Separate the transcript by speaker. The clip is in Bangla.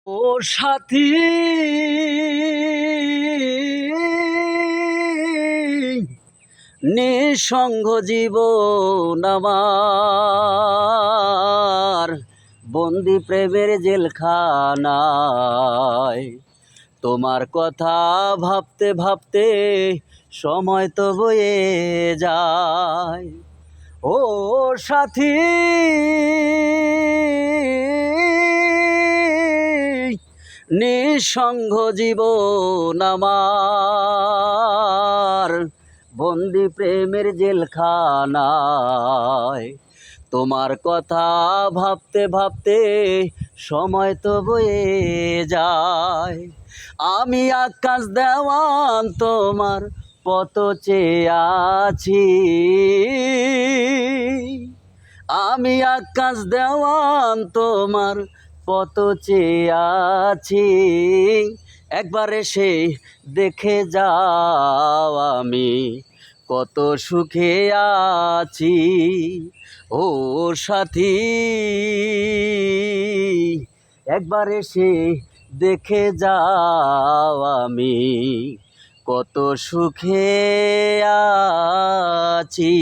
Speaker 1: ও সাথী, নিঃসঙ্গ জীবন আমার, বন্দি প্রেমের জেলখানায়। তোমার কথা ভাবতে ভাবতে সময় তো বয়ে যায়। ও সাথী, নিঃসঙ্গ জীবন আমার, বন্দি প্রেমের জেলখানায়। তোমার কথা ভাবতে ভাবতে সময় তো বয়ে যায়। আমি আকাশ দেওয়ান তোমার পথ চেয়ে আছি, আমি আকাশ দেওয়ান তোমার পথ চেয়ে আছি। একবার এসে দেখে যাও আমি কত সুখে আছি। ও সাথী, একবার এসে দেখে যাও আমি কত সুখে আছি।